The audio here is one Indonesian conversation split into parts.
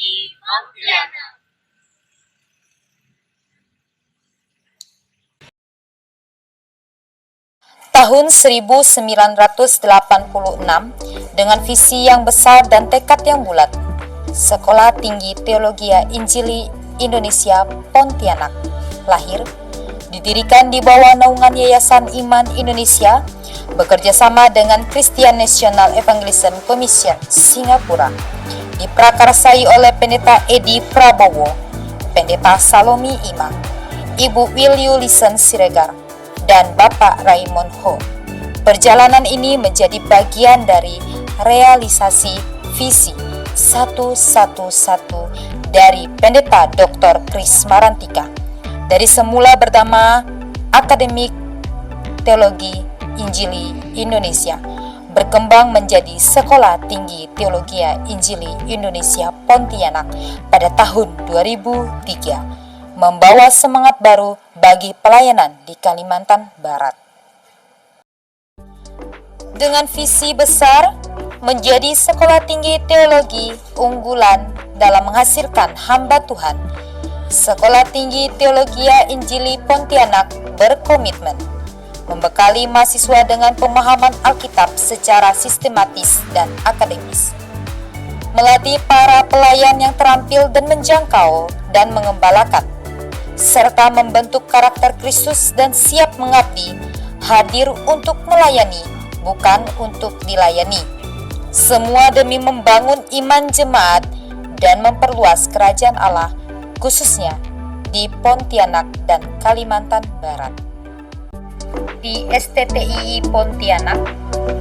Teologi Pontianak. Tahun 1986, dengan visi yang besar dan tekad yang bulat, Sekolah Tinggi Teologi Injili Indonesia Pontianak lahir, didirikan di bawah naungan Yayasan Iman Indonesia, bekerja sama dengan Christian National Evangelism Commission Singapura, diprakarsai oleh Pendeta Edi Prabowo, Pendeta Salomi Imam, Ibu Wilyulisen Siregar, dan Bapak Raymond Ho. Perjalanan ini menjadi bagian dari realisasi visi 111 dari Pendeta Dr. Kris Marantika. Dari semula bernama Akademik Teologi Injili Indonesia, berkembang menjadi Sekolah Tinggi Teologi Injili Indonesia Pontianak pada tahun 2003, membawa semangat baru bagi pelayanan di Kalimantan Barat. Dengan visi besar menjadi sekolah tinggi teologi unggulan dalam menghasilkan hamba Tuhan, Sekolah Tinggi Teologi Injili Pontianak berkomitmen membekali mahasiswa dengan pemahaman Alkitab secara sistematis dan akademis, melatih para pelayan yang terampil dan menjangkau dan mengembalakan, serta membentuk karakter Kristus dan siap mengabdi, hadir untuk melayani, bukan untuk dilayani. Semua demi membangun iman jemaat dan memperluas kerajaan Allah, khususnya di Pontianak dan Kalimantan Barat. Di STTII Pontianak,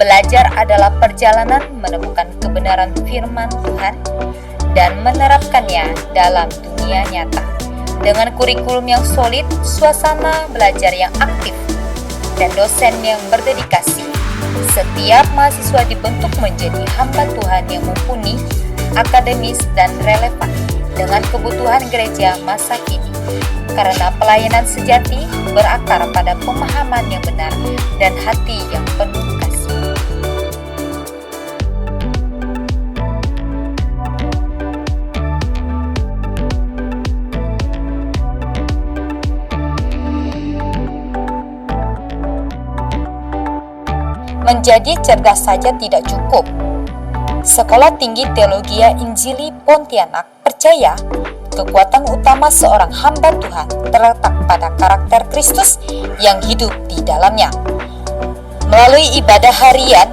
belajar adalah perjalanan menemukan kebenaran firman Tuhan dan menerapkannya dalam dunia nyata. Dengan kurikulum yang solid, suasana belajar yang aktif, dan dosen yang berdedikasi, setiap mahasiswa dibentuk menjadi hamba Tuhan yang mumpuni, akademis, dan relevan dengan kebutuhan gereja masa kini. Karena pelayanan sejati berakar pada pemahaman yang benar dan hati yang penuh kasih. Menjadi cerdas saja tidak cukup. Sekolah Tinggi Teologi Injili Pontianak percaya kekuatan utama seorang hamba Tuhan terletak pada karakter Kristus yang hidup di dalamnya. Melalui ibadah harian,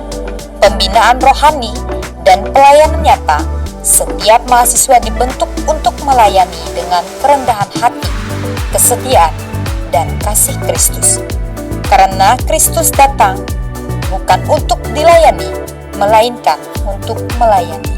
pembinaan rohani, dan pelayanan nyata, setiap mahasiswa dibentuk untuk melayani dengan kerendahan hati, kesetiaan, dan kasih Kristus. Karena Kristus datang bukan untuk dilayani, melainkan untuk melayani.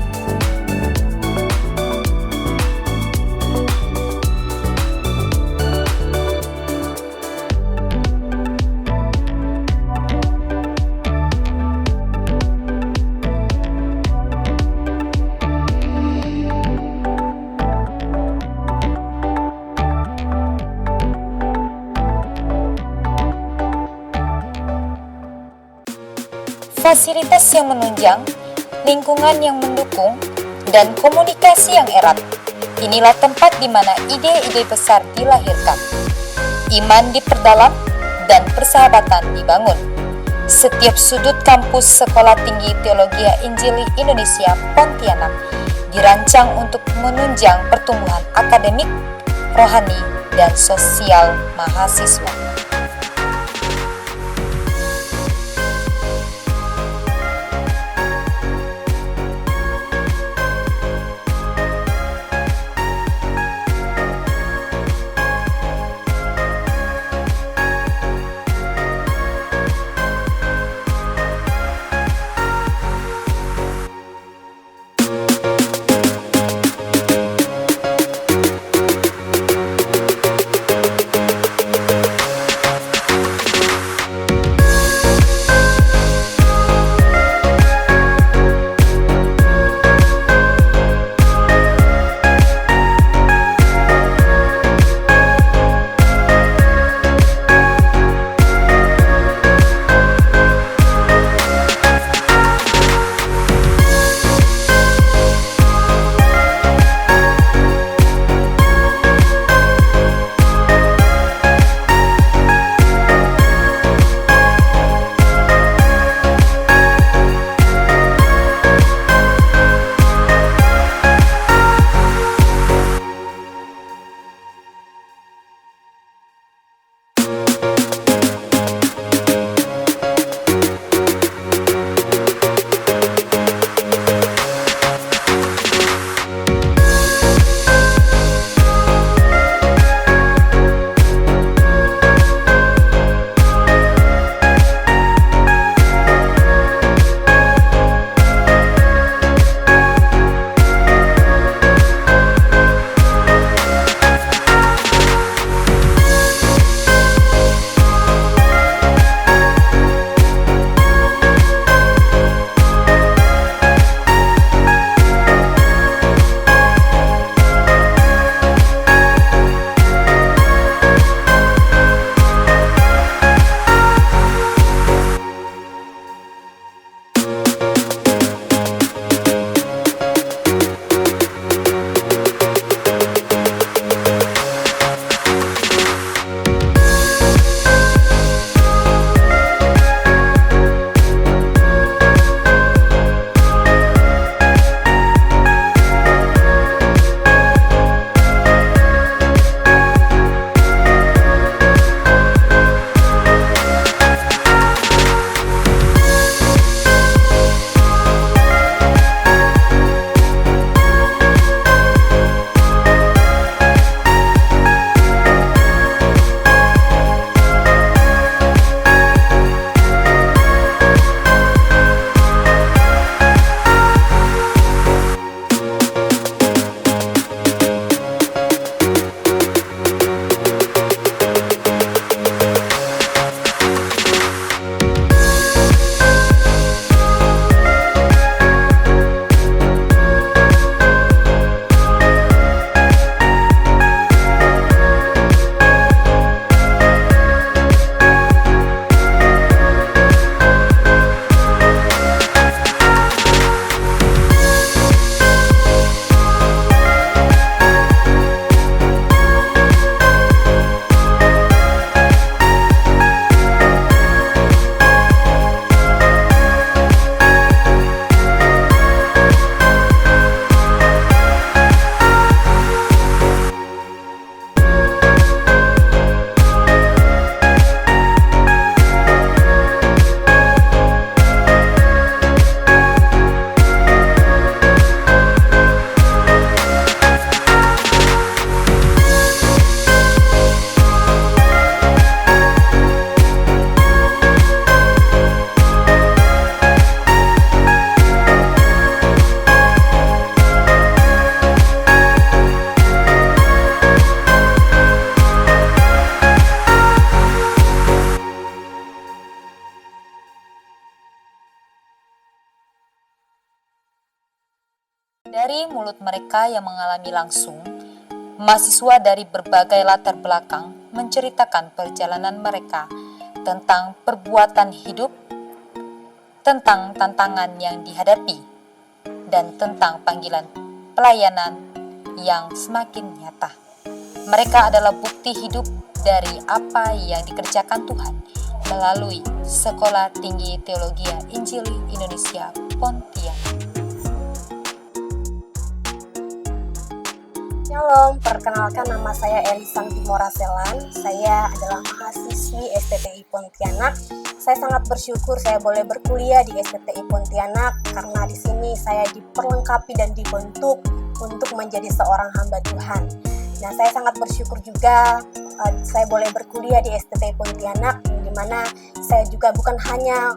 Fasilitas yang menunjang, lingkungan yang mendukung, dan komunikasi yang erat. Inilah tempat di mana ide-ide besar dilahirkan. Iman diperdalam dan persahabatan dibangun. Setiap sudut kampus Sekolah Tinggi Teologi Injili Indonesia Pontianak dirancang untuk menunjang pertumbuhan akademik, rohani, dan sosial mahasiswa. Dari mulut mereka yang mengalami langsung, mahasiswa dari berbagai latar belakang menceritakan perjalanan mereka tentang perbuatan hidup, tentang tantangan yang dihadapi, dan tentang panggilan pelayanan yang semakin nyata. Mereka adalah bukti hidup dari apa yang dikerjakan Tuhan melalui Sekolah Tinggi Teologi Injili Indonesia Pontianak. Shalom, perkenalkan nama saya Elisanti Moraselan. Saya adalah mahasiswi STTI Pontianak. Saya sangat bersyukur saya boleh berkuliah di STTI Pontianak karena di sini saya diperlengkapi dan dibentuk untuk menjadi seorang hamba Tuhan. Nah, saya sangat bersyukur juga saya boleh berkuliah di STTI Pontianak, di mana saya juga bukan hanya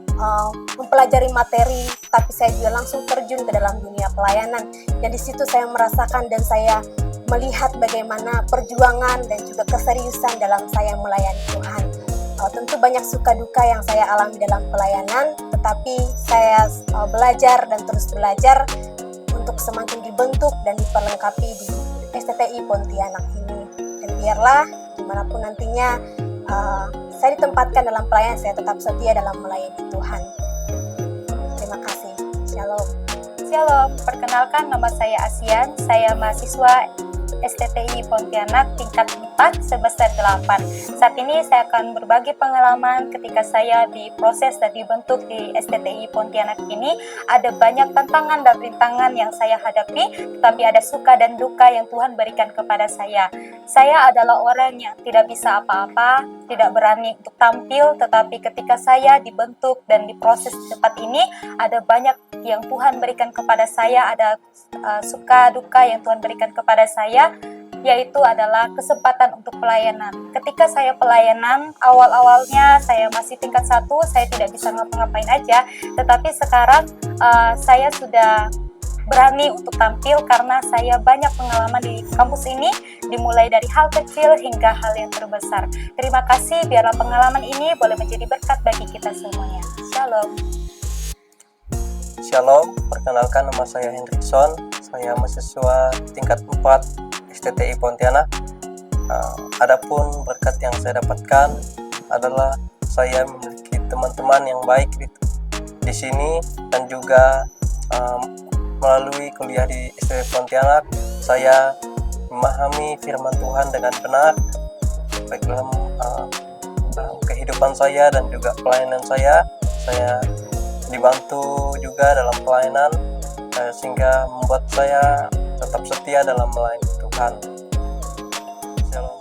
mempelajari materi, tapi saya juga langsung terjun ke dalam dunia pelayanan. Dan di situ saya merasakan dan saya melihat bagaimana perjuangan dan juga keseriusan dalam saya melayani Tuhan. Tentu banyak suka duka yang saya alami dalam pelayanan, tetapi saya belajar dan terus belajar untuk semakin dibentuk dan diperlengkapi di STTI Pontianak ini. Dan biarlah dimanapun nantinya saya ditempatkan dalam pelayanan, saya tetap setia dalam melayani Tuhan. Terima kasih. Shalom. Shalom, perkenalkan nama saya Asian, saya mahasiswa STTI Pontianak tingkat 4 semester 8. Saat ini saya akan berbagi pengalaman ketika saya diproses dan dibentuk di STTI Pontianak ini. Ada banyak tantangan dan rintangan yang saya hadapi, tetapi ada suka dan duka yang Tuhan berikan kepada saya. Saya adalah orang yang tidak bisa apa-apa, tidak berani untuk tampil, tetapi ketika saya dibentuk dan diproses di tempat ini, ada banyak yang Tuhan berikan kepada saya, ada suka duka yang Tuhan berikan kepada saya, yaitu adalah kesempatan untuk pelayanan. Ketika saya pelayanan, awal-awalnya saya masih tingkat 1, saya tidak bisa ngapa-ngapain aja, tetapi sekarang saya sudah berani untuk tampil karena saya banyak pengalaman di kampus ini, dimulai dari hal kecil hingga hal yang terbesar. Terima kasih, biarlah pengalaman ini boleh menjadi berkat bagi kita semuanya. Shalom. Shalom, perkenalkan nama saya Hendrikson, saya mahasiswa tingkat 4 STTI Pontianak. Adapun berkat yang saya dapatkan adalah saya memiliki teman-teman yang baik di sini, dan juga melalui kuliah di STTI Pontianak saya memahami firman Tuhan dengan benar, baik dalam kehidupan saya dan juga pelayanan saya dibantu juga dalam pelayanan, sehingga membuat saya tetap setia dalam melayani Tuhan. Shalom.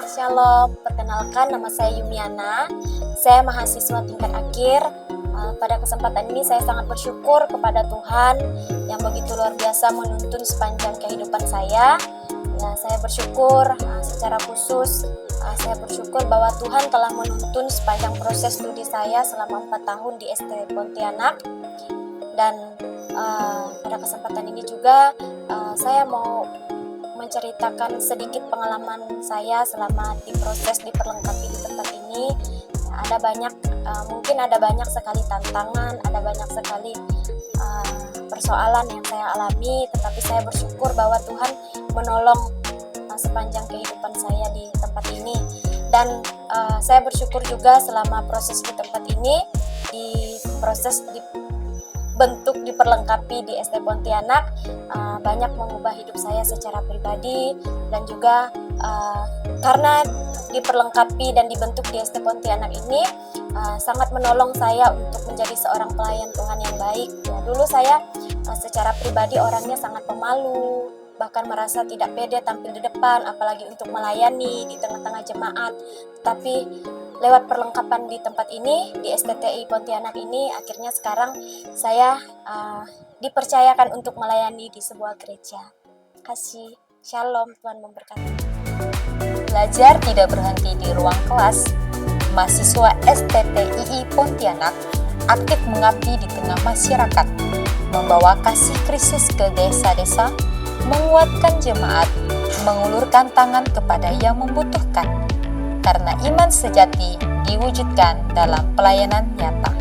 Shalom, perkenalkan nama saya Yumiana. Saya mahasiswa tingkat akhir. Pada kesempatan ini saya sangat bersyukur kepada Tuhan yang begitu luar biasa menuntun sepanjang kehidupan saya. Ya, saya bersyukur secara khusus, saya bersyukur bahwa Tuhan telah menuntun sepanjang proses studi saya selama 4 tahun di STTI Pontianak. Dan pada kesempatan ini juga saya mau menceritakan sedikit pengalaman saya selama diproses diperlengkapi di tempat ini. Ada banyak, mungkin ada banyak sekali tantangan, ada banyak sekali persoalan yang saya alami, tetapi saya bersyukur bahwa Tuhan menolong sepanjang kehidupan saya di tempat ini. Dan saya bersyukur juga selama proses di tempat ini, di proses dibentuk diperlengkapi di ST Pontianak, banyak mengubah hidup saya secara pribadi, dan juga karena diperlengkapi dan dibentuk di ST Pontianak ini sangat menolong saya untuk menjadi seorang pelayan Tuhan yang baik. Ya, dulu saya secara pribadi orangnya sangat pemalu, bahkan merasa tidak pede tampil di depan, apalagi untuk melayani di tengah-tengah jemaat. Tapi lewat perlengkapan di tempat ini, di STTI Pontianak ini, akhirnya sekarang saya dipercayakan untuk melayani di sebuah gereja. Kasih, shalom, Tuhan memberkati. Belajar tidak berhenti di ruang kelas. Mahasiswa STTII Pontianak aktif mengabdi di tengah masyarakat, membawa kasih Kristus ke desa-desa, menguatkan jemaat, mengulurkan tangan kepada yang membutuhkan, karena iman sejati diwujudkan dalam pelayanan nyata.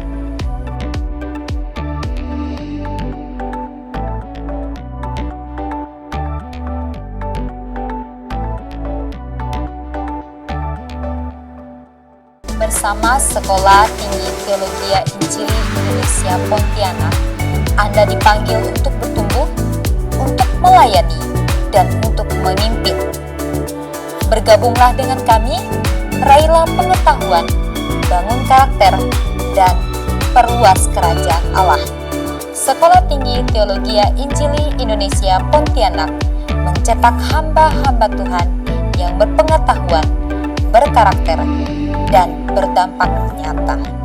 bersama Sekolah Tinggi Teologi Injili Indonesia Pontianak, Anda dipanggil untuk bertumbuh, untuk melayani, dan untuk memimpin. Bergabunglah dengan kami, raihlah pengetahuan, bangun karakter, dan perluas kerajaan Allah. Sekolah Tinggi Teologi Injili Indonesia Pontianak mencetak hamba-hamba Tuhan yang berpengetahuan, berkarakter, dan berdampak nyata.